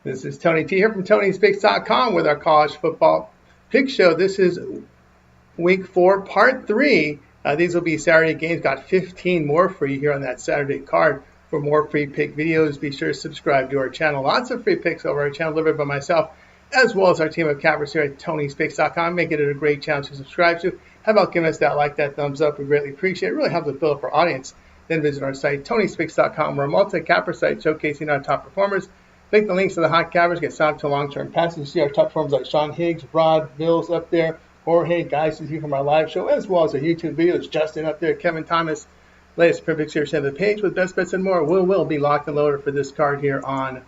This is Tony T here from Tony'sPicks.com with our college football pick show. This is week 4, part 3. These will be Saturday games. Got 15 more for you here on that Saturday card. For more free pick videos, be sure to subscribe to our channel. Lots of free picks over our channel delivered by myself, as well as our team of cappers here at Tony'sPicks.com. Making it a great channel to subscribe to. How about giving us that like, that thumbs up? We greatly appreciate it. It really helps us build up our audience. Then visit our site, Tony'sPicks.com. We're a multi-capper site showcasing our top performers. Click the links to the hot cappers, get signed up to long-term passes. You see our top performers like Sean Higgs, Rod, Bills up there, Jorge, guys you see from our live show, as well as our YouTube videos. Justin up there, Kevin Thomas, latest perfect here, center of the page with best bets and more. Will be locked and loaded for this card here on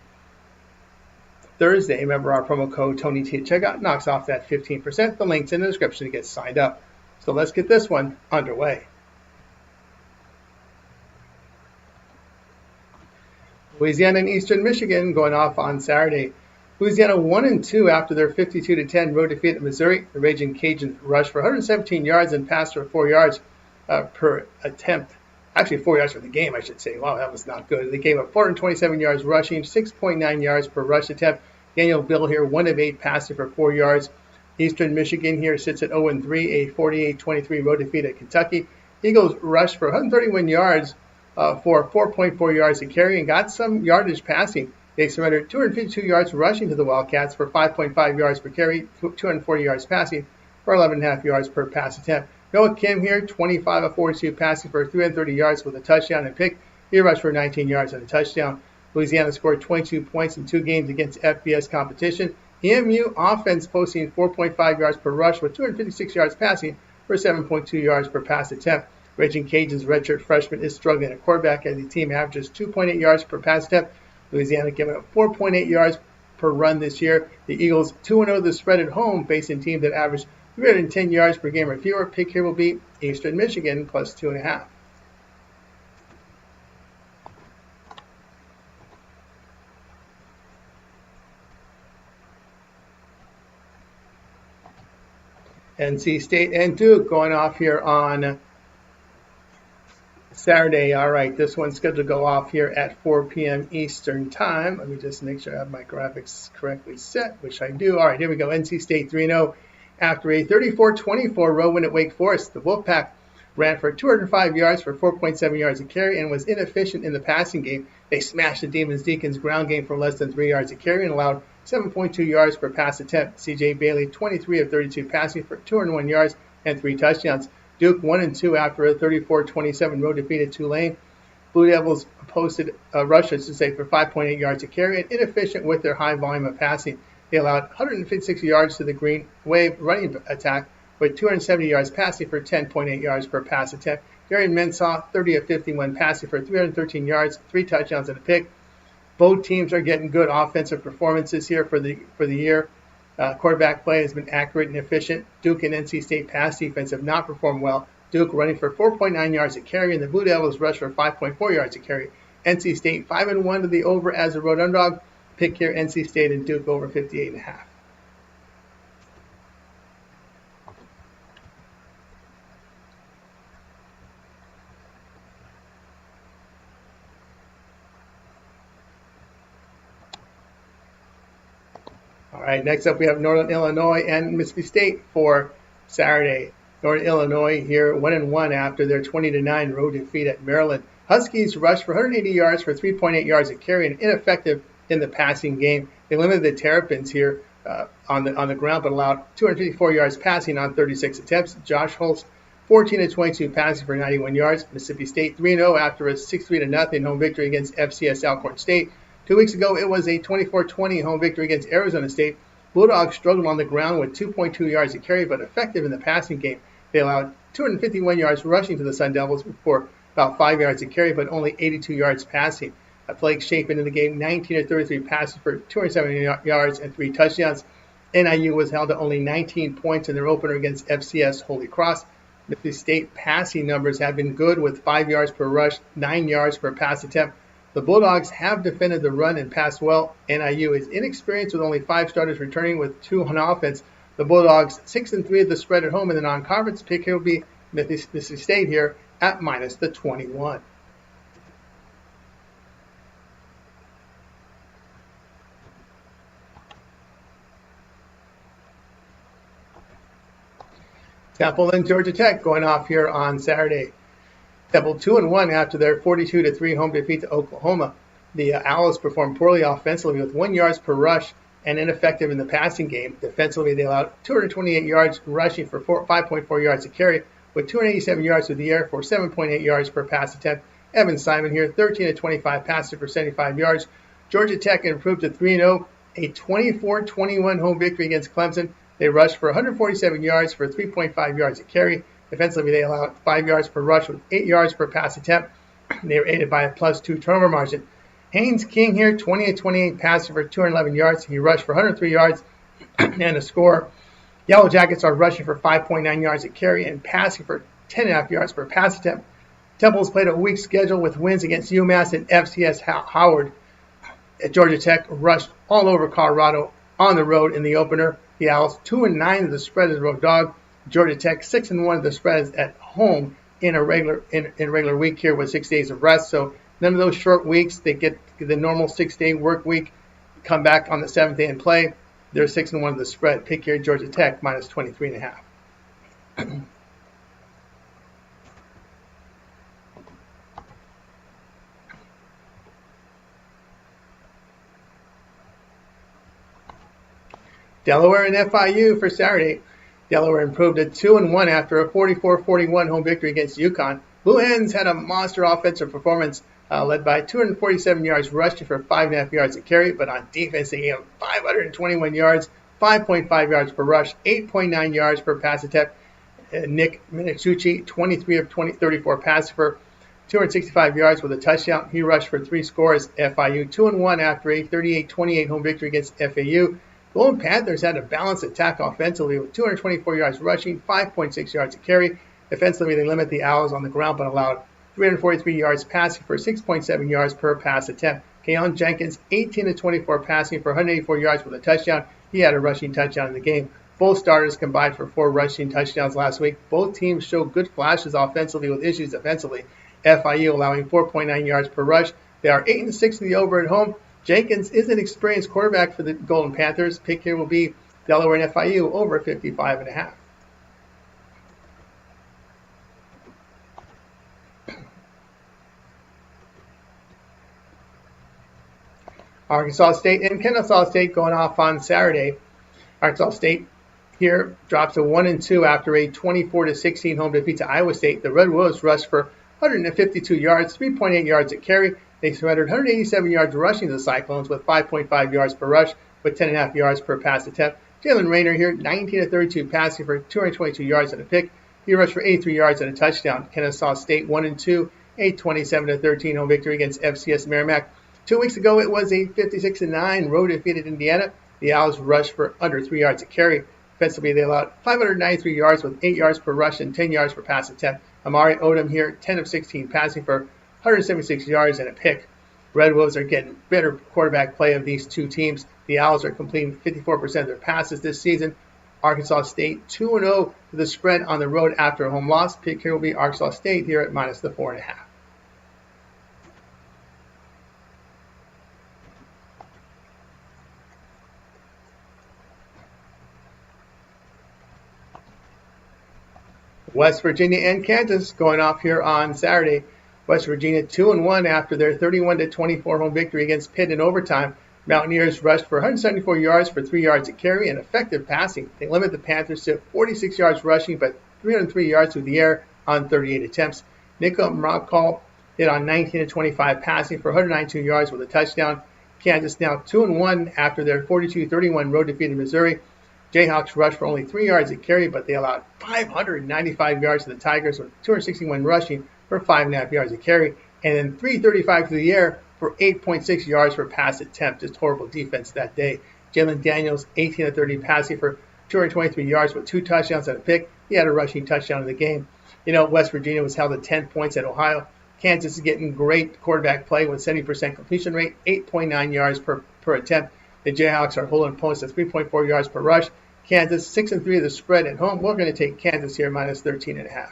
Thursday. Remember our promo code TonyT at checkout knocks off that 15%. The link's in the description to get signed up. So let's get this one underway. Louisiana and Eastern Michigan going off on Saturday. Louisiana 1-2 after their 52-10 road defeat at Missouri. The Raging Cajuns rushed for 117 yards and passed for 4 yards per attempt. Actually, 4 yards for the game, I should say. Wow, that was not good. They gave up 427 yards rushing, 6.9 yards per rush attempt. Daniel Bill here, 1 of 8, passing for 4 yards. Eastern Michigan here sits at 0-3, a 48-23 road defeat at Kentucky. Eagles rushed for 131 yards for 4.4 yards to carry and got some yardage passing. They surrendered 252 yards rushing to the Wildcats for 5.5 yards per carry, 240 yards passing for 11.5 yards per pass attempt. Noah Kim here, 25 of 42 passing for 330 yards with a touchdown and pick. He rushed for 19 yards and a touchdown. Louisiana scored 22 points in 2 games against FBS competition. EMU offense posting 4.5 yards per rush with 256 yards passing for 7.2 yards per pass attempt. Raging Cajuns redshirt freshman is struggling at quarterback as the team averages 2.8 yards per pass attempt. Louisiana giving up 4.8 yards per run this year. The Eagles 2-0 the spread at home, facing teams that average 310 yards per game or fewer. Pick here will be Eastern Michigan plus 2.5. NC State and Duke going off here on Saturday. All right, this one's scheduled to go off here at 4 p.m. Eastern time. Let me just make sure I have my graphics correctly set, which I do. All right, here we go. NC State 3-0 after a 34-24 road win at Wake Forest. The Wolfpack ran for 205 yards for 4.7 yards a carry and was inefficient in the passing game. They smashed the Demons Deacons ground game for less than 3 yards a carry and allowed 7.2 yards per pass attempt. C.J. Bailey, 23 of 32 passing for 201 yards and 3 touchdowns. Duke 1-2 after a 34-27 road defeat at Tulane. Blue Devils posted rushes for 5.8 yards a carry and inefficient with their high volume of passing. They allowed 156 yards to the Green Wave running attack with 270 yards passing for 10.8 yards per pass attempt. Darian Mensah, 30 of 51 passing for 313 yards, 3 touchdowns and a pick. Both teams are getting good offensive performances here for the year. Quarterback play has been accurate and efficient. Duke and NC State pass defense have not performed well. Duke running for 4.9 yards a carry, and the Blue Devils rushed for 5.4 yards a carry. NC State 5-1 to the over as a road underdog. Pick here NC State and Duke over 58.5. All right, next up we have Northern Illinois and Mississippi State for Saturday. Northern Illinois here 1-1 after their 20-9 road defeat at Maryland. Huskies rushed for 180 yards for 3.8 yards a carry and ineffective in the passing game. They limited the Terrapins here on the ground, but allowed 254 yards passing on 36 attempts. Josh Holtz 14 of 22 passing for 91 yards. Mississippi State 3-0 after a 6-3-0 home victory against FCS Alcorn State. 2 weeks ago, it was a 24-20 home victory against Arizona State. Bulldogs struggled on the ground with 2.2 yards a carry, but effective in the passing game. They allowed 251 yards rushing to the Sun Devils for about 5 yards a carry, but only 82 yards passing. Blake Shapen in the game, 19 of 33 passes for 270 yards and 3 touchdowns. NIU was held to only 19 points in their opener against FCS Holy Cross. Mississippi State passing numbers have been good with 5 yards per rush, 9 yards per pass attempt. The Bulldogs have defended the run and passed well. NIU is inexperienced with only 5 starters returning with 2 on offense. The Bulldogs 6-3 of the spread at home in the non-conference. Pick here will be Mississippi State here at minus the 21. Temple and Georgia Tech going off here on Saturday. Temple 2-1 after their 42-3 home defeat to Oklahoma. The Owls performed poorly offensively with 1 yards per rush and ineffective in the passing game. Defensively, they allowed 228 yards rushing for 5.4 yards a carry, with 287 yards through the air for 7.8 yards per pass attempt. Evan Simon here, 13-25 passes for 75 yards. Georgia Tech improved to 3-0, a 24-21 home victory against Clemson. They rushed for 147 yards for 3.5 yards a carry. Defensively, they allowed 5 yards per rush with 8 yards per pass attempt. They were aided by a +2 turnover margin. Haynes King here, 20-28 passing for 211 yards. He rushed for 103 yards and a score. Yellow Jackets are rushing for 5.9 yards a carry and passing for 10.5 yards per pass attempt. Temple's played a weak schedule with wins against UMass and FCS Howard. Georgia Tech rushed all over Colorado on the road in the opener. The Owls 2-9 of the spread as a road dog. Georgia Tech 6-1 of the spreads at home in a regular week here with 6 days of rest. So none of those short weeks. They get the normal 6-day work week, come back on the 7th day and play. They're 6-1 of the spread. Pick here Georgia Tech minus 23.5. Delaware and FIU for Saturday. Delaware improved to 2-1 after a 44-41 home victory against UConn. Blue Hens had a monster offensive performance led by 247 yards rushing for 5.5 yards a carry, but on defense they gave 521 yards, 5.5 yards per rush, 8.9 yards per pass attempt. Nick Minicucci, 23 of 34 passes for 265 yards with a touchdown. He rushed for 3 scores. FIU 2-1 after a 38-28 home victory against FAU. Golden Panthers had a balanced attack offensively with 224 yards rushing, 5.6 yards a carry. Defensively, they limit the Owls on the ground but allowed 343 yards passing for 6.7 yards per pass attempt. Keon Jenkins, 18-24 passing for 184 yards with a touchdown. He had a rushing touchdown in the game. Both starters combined for 4 rushing touchdowns last week. Both teams showed good flashes offensively with issues defensively. FIU allowing 4.9 yards per rush. They are 8-6 in the over at home. Jenkins is an experienced quarterback for the Golden Panthers. Pick here will be Delaware and FIU over 55.5. Arkansas State and Kennesaw State going off on Saturday. Arkansas State here drops to 1-2 after a 24-16 home defeat to Iowa State. The Red Wolves rushed for 152 yards, 3.8 yards a carry. They surrendered 187 yards rushing to the Cyclones with 5.5 yards per rush with 10.5 yards per pass attempt. Jalen Rayner here, 19-32 passing for 222 yards and a pick. He rushed for 83 yards and a touchdown. Kennesaw State 1-2, a 27-13 home victory against FCS Merrimack. 2 weeks ago, it was a 56-9 road defeat at Indiana. The Owls rushed for under 3 yards a carry. Defensively, they allowed 593 yards with 8 yards per rush and 10 yards per pass attempt. Amari Odom here, 10 of 16 passing for 176 yards and a pick. Red Wolves are getting better quarterback play of these two teams. The Owls are completing 54% of their passes this season. Arkansas State 2-0 to the spread on the road after a home loss. Pick here will be Arkansas State here at minus the 4.5. West Virginia and Kansas going off here on Saturday. West Virginia 2-1 after their 31-24 home victory against Pitt in overtime. Mountaineers rushed for 174 yards for 3 yards a carry and effective passing. They limit the Panthers to 46 yards rushing but 303 yards through the air on 38 attempts. Nico Mrakal hit on 19-25 passing for 192 yards with a touchdown. Kansas now 2-1 after their 42-31 road defeat in Missouri. Jayhawks rushed for only 3 yards a carry, but they allowed 595 yards to the Tigers with 261 rushing for 5.5 yards a carry, and then 335 through the air for 8.6 yards per pass attempt. Just horrible defense that day. Jalen Daniels, 18-30 passing for 223 yards with 2 touchdowns and a pick. He had a rushing touchdown in the game. You know, West Virginia was held at 10 points at Ohio. Kansas is getting great quarterback play with 70% completion rate, 8.9 yards per attempt. The Jayhawks are holding opponents to 3.4 yards per rush. Kansas 6-3 of the spread at home. We're going to take Kansas here minus 13.5.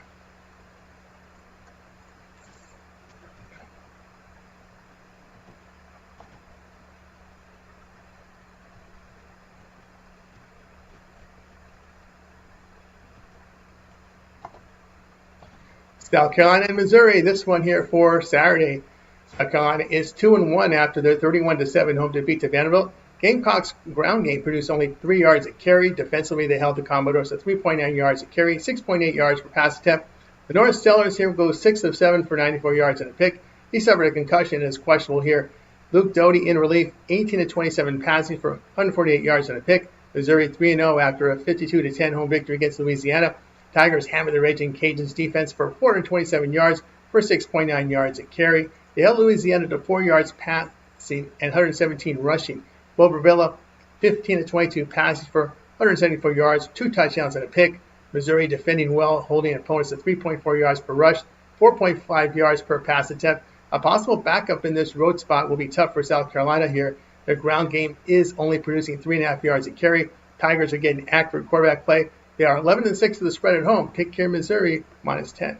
South Carolina and Missouri, this one here for Saturday. South Carolina is 2-1 after their 31-7 home defeat to Vanderbilt. Gamecocks' ground game produced only 3 yards a carry. Defensively, they held the Commodores to 3.9 yards a carry, 6.8 yards per pass attempt. The North Stellars here go 6 of 7 for 94 yards and a pick. He suffered a concussion and is questionable here. Luke Doty in relief, 18-27 passing for 148 yards and a pick. Missouri 3-0 after a 52-10 home victory against Louisiana. Tigers hammered the Raging Cajuns defense for 427 yards for 6.9 yards a carry. They held Louisiana to 4 yards passing and 117 rushing. Bo Bravilla, 15-22 passing for 174 yards, 2 touchdowns and a pick. Missouri defending well, holding opponents to 3.4 yards per rush, 4.5 yards per pass attempt. A possible backup in this road spot will be tough for South Carolina here. Their ground game is only producing 3.5 yards a carry. Tigers are getting accurate quarterback play. They are 11-6 to the spread at home. Pick here, Missouri, -10.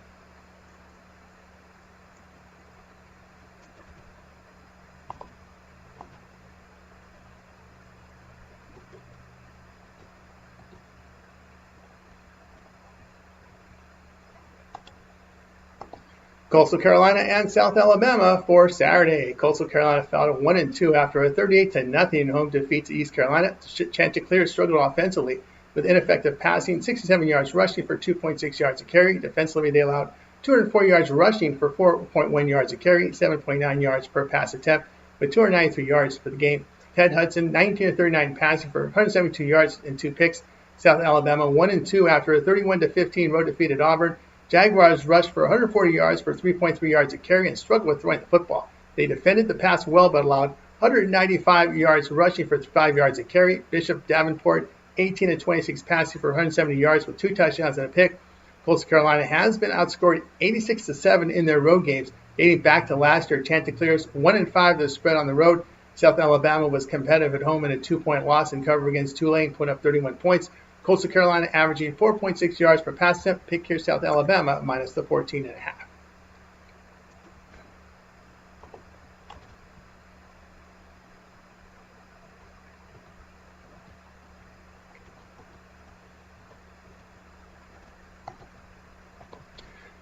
Coastal Carolina and South Alabama for Saturday. Coastal Carolina fell to 1-2 after a 38-0 home defeat to East Carolina. Chanticleer struggled offensively with ineffective passing, 67 yards rushing for 2.6 yards a carry. Defensively, they allowed 204 yards rushing for 4.1 yards a carry, 7.9 yards per pass attempt, with 293 yards for the game. Ted Hudson, 19-39 passing for 172 yards and 2 picks. South Alabama 1-2 after a 31-15 road defeat at Auburn. Jaguars rushed for 140 yards for 3.3 yards a carry and struggled with throwing the football. They defended the pass well but allowed 195 yards rushing for 5 yards a carry. Bishop Davenport, 18-26 passing for 170 yards with 2 touchdowns and a pick. Coastal Carolina has been outscored 86-7 in their road games, dating back to last year. Chanticleer's 1-5 the spread on the road. South Alabama was competitive at home in a 2-point loss and cover against Tulane, put up 31 points. Coastal Carolina averaging 4.6 yards per pass attempt. Pick here, South Alabama, -14.5.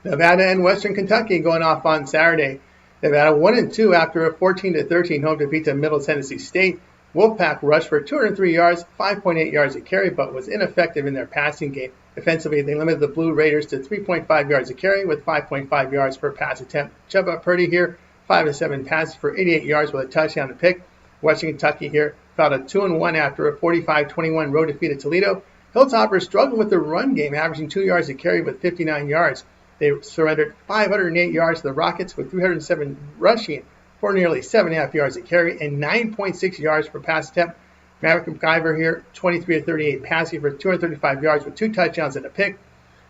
Nevada and Western Kentucky going off on Saturday. Nevada 1-2 after a 14-13 home defeat to Middle Tennessee State. Wolfpack rushed for 203 yards, 5.8 yards a carry, but was ineffective in their passing game. Defensively, they limited the Blue Raiders to 3.5 yards a carry with 5.5 yards per pass attempt. Chuba Purdy here, 5-7 passes for 88 yards with a touchdown to pick. Western Kentucky here fell to 2-1 after a 45-21 road defeat at Toledo. Hilltoppers struggled with the run game, averaging 2 yards a carry with 59 yards. They surrendered 508 yards to the Rockets with 307 rushing for nearly 7.5 yards a carry and 9.6 yards per pass attempt. Maverick McIver here, 23-38 passing for 235 yards with 2 touchdowns and a pick.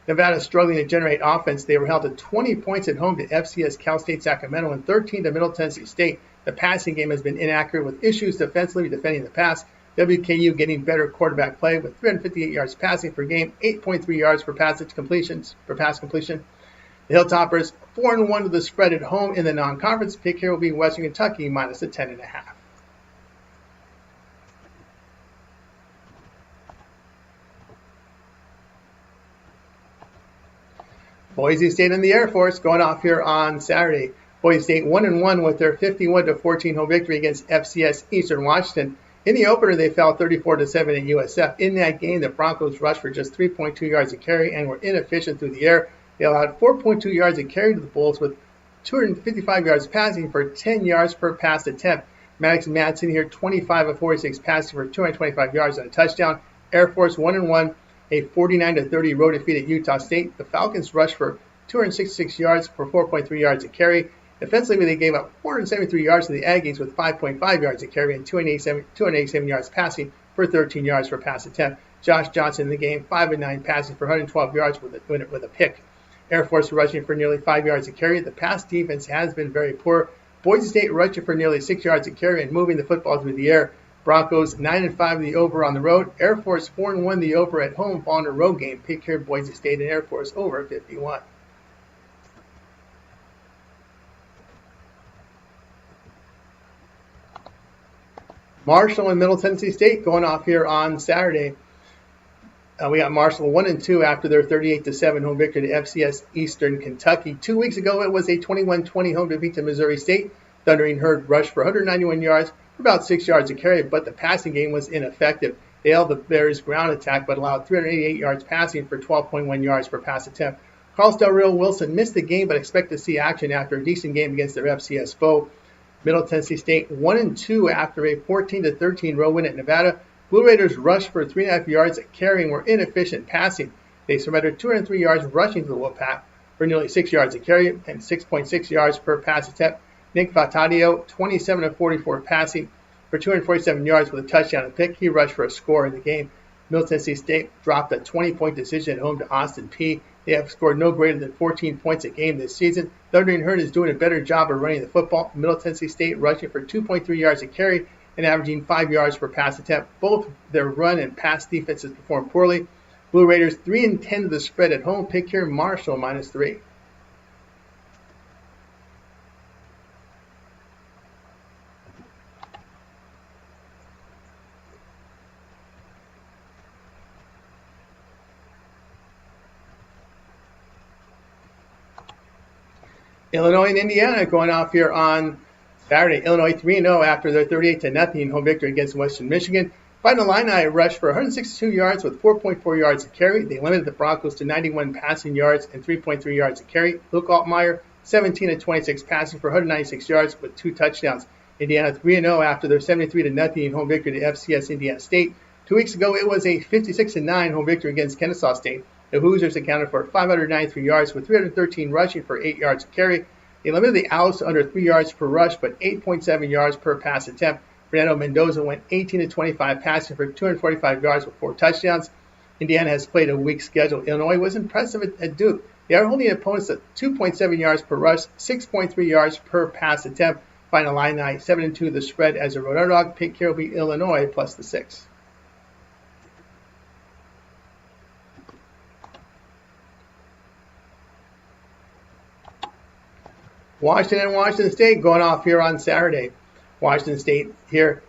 Nevada struggling to generate offense. They were held to 20 points at home to FCS Cal State Sacramento and 13 to Middle Tennessee State. The passing game has been inaccurate with issues defensively defending the pass. WKU getting better quarterback play with 358 yards passing per game, 8.3 yards per pass completion. The Hilltoppers 4-1 to the spread at home in the non-conference. Pick here will be Western Kentucky -10.5. Boise State and the Air Force going off here on Saturday. Boise State 1-1 with their 51-14 home victory against FCS Eastern Washington. In the opener, they fell 34-7 at USF. In that game, the Broncos rushed for just 3.2 yards a carry and were inefficient through the air. They allowed 4.2 yards a carry to the Bulls with 255 yards passing for 10 yards per pass attempt. Maddox Madsen here, 25-46 passing for 225 yards and a touchdown. Air Force 1-1, a 49-30 road defeat at Utah State. The Falcons rushed for 266 yards for 4.3 yards a carry. Defensively, they gave up 473 yards to the Aggies with 5.5 yards a carry and 287 yards passing for 13 yards per pass attempt. Josh Johnson in the game, 5-9 passing for 112 yards with a pick. Air Force rushing for nearly 5 yards a carry. The pass defense has been very poor. Boise State rushing for nearly 6 yards a carry and moving the football through the air. Broncos 9-5 the over on the road. Air Force 4-1 the over at home following a road game. Pick here Boise State and Air Force over 51. Marshall and Middle Tennessee State going off here on Saturday. We got Marshall 1-2 after their 38-7 home victory to FCS Eastern Kentucky. 2 weeks ago, it was a 21-20 home defeat to Missouri State. Thundering Herd rushed for 191 yards for about 6 yards a carry, but the passing game was ineffective. They held the Bears' ground attack, but allowed 388 yards passing for 12.1 yards per pass attempt. Carl's Del Rio Wilson missed the game, but expect to see action after a decent game against their FCS foe. Middle Tennessee State 1-2 after a 14-13 road win at Nevada. Blue Raiders rushed for 3.5 yards at carry and were inefficient passing. They surrendered 203 yards rushing to the Wolfpack for nearly 6 yards a carry and 6.6 yards per pass attempt. Nick Vatadio, 27-44 passing for 247 yards with a touchdown and pick. He rushed for a score in the game. Middle Tennessee State dropped a 20-point decision at home to Austin Peay. They have scored no greater than 14 points a game this season. Thundering Herd is doing a better job of running the football. Middle Tennessee State rushing for 2.3 yards a carry and averaging 5 yards per pass attempt. Both their run and pass defenses performed poorly. Blue Raiders 3-10 to the spread at home. Pick here Marshall -3. Illinois and Indiana going off here on Saturday. Illinois 3-0 after their 38-0 home victory against Western Michigan. Final Illini rushed for 162 yards with 4.4 yards a carry. They limited the Broncos to 91 passing yards and 3.3 yards a carry. Luke Altmaier 17-26 passing for 196 yards with 2 touchdowns. Indiana 3-0 after their 73-0 home victory to FCS Indiana State. 2 weeks ago, it was a 56-9 home victory against Kennesaw State. The Hoosiers accounted for 593 yards with 313 rushing for 8 yards a carry. They limited the Owls to under 3 yards per rush, but 8.7 yards per pass attempt. Fernando Mendoza went 18-25 passing for 245 yards with 4 touchdowns. Indiana has played a weak schedule. Illinois was impressive at Duke. They are holding opponents at 2.7 yards per rush, 6.3 yards per pass attempt. Final line 7-2 the spread as a road underdog. Pick here will be Illinois plus the 6. Washington and Washington State going off here on Saturday. Washington State here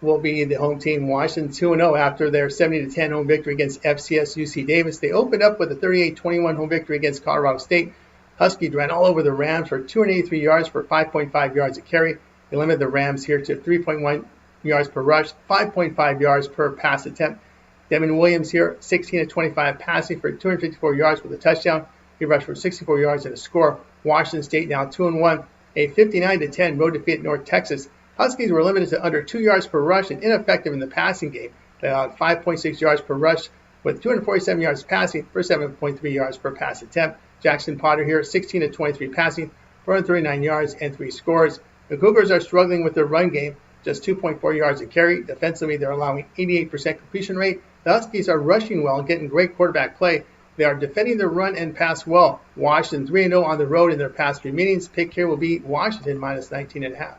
will be the home team. Washington 2-0 after their 70-10 home victory against FCS UC Davis. They opened up with a 38-21 home victory against Colorado State. Huskies ran all over the Rams for 283 yards for 5.5 yards a carry. They limited the Rams here to 3.1 yards per rush, 5.5 yards per pass attempt. Devin Williams here, 16-25 passing for 254 yards with a touchdown. He rushed for 64 yards and a score. Washington State now 2-1, a 59-10 road defeat at North Texas. Huskies were limited to under 2 yards per rush and ineffective in the passing game. They allowed 5.6 yards per rush with 247 yards passing for 7.3 yards per pass attempt. Jackson Potter here, 16-23 passing for 139 yards and 3 scores. The Cougars are struggling with their run game, just 2.4 yards a carry. Defensively, they're allowing 88% completion rate. The Huskies are rushing well and getting great quarterback play. They are defending the run and pass well. Washington 3-0 on the road in their past 3 meetings. Pick here will be Washington -19.5.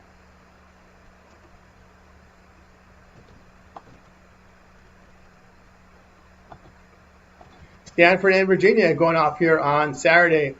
Stanford and Virginia going off here on Saturday.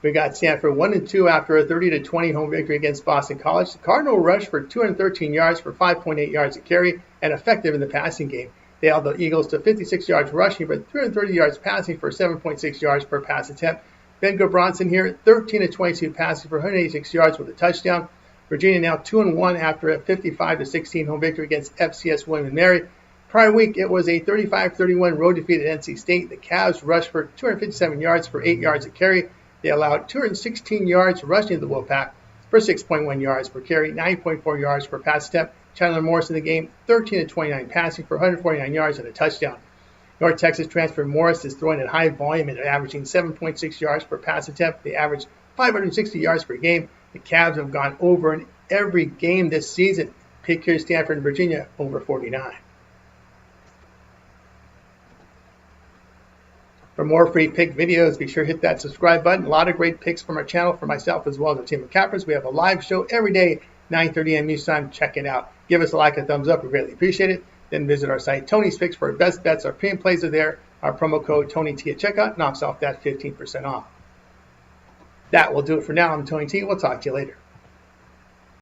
We got Stanford 1-2 after a 30-20 home victory against Boston College. The Cardinal rushed for 213 yards for 5.8 yards a carry and effective in the passing game. They held the Eagles to 56 yards rushing, but 330 yards passing for 7.6 yards per pass attempt. Ben Gabronson here, 13-22 passing for 186 yards with a touchdown. Virginia now 2-1 after a 55-16 home victory against FCS William & Mary. Prior week, it was a 35-31 road defeat at NC State. The Cavs rushed for 257 yards for 8 yards a carry. They allowed 216 yards rushing to the Wolfpack for 6.1 yards per carry, 9.4 yards per pass attempt. Chandler Morris in the game, 13-29 passing for 149 yards and a touchdown. North Texas transfer Morris is throwing at high volume and averaging 7.6 yards per pass attempt. They average 560 yards per game. The Cavs have gone over in every game this season. Pick here Stanford and Virginia over 49. For more free pick videos, be sure to hit that subscribe button. A lot of great picks from our channel for myself as well as our team of cappers. We have a live show every day, 9:30 a.m. Eastern Time. Check it out. Give us a like, a thumbs up. We greatly appreciate it. Then visit our site, Tony's Picks, for our best bets. Our premium plays are there. Our promo code TonyT at checkout knocks off that 15% off. That will do it for now. I'm Tony T. We'll talk to you later.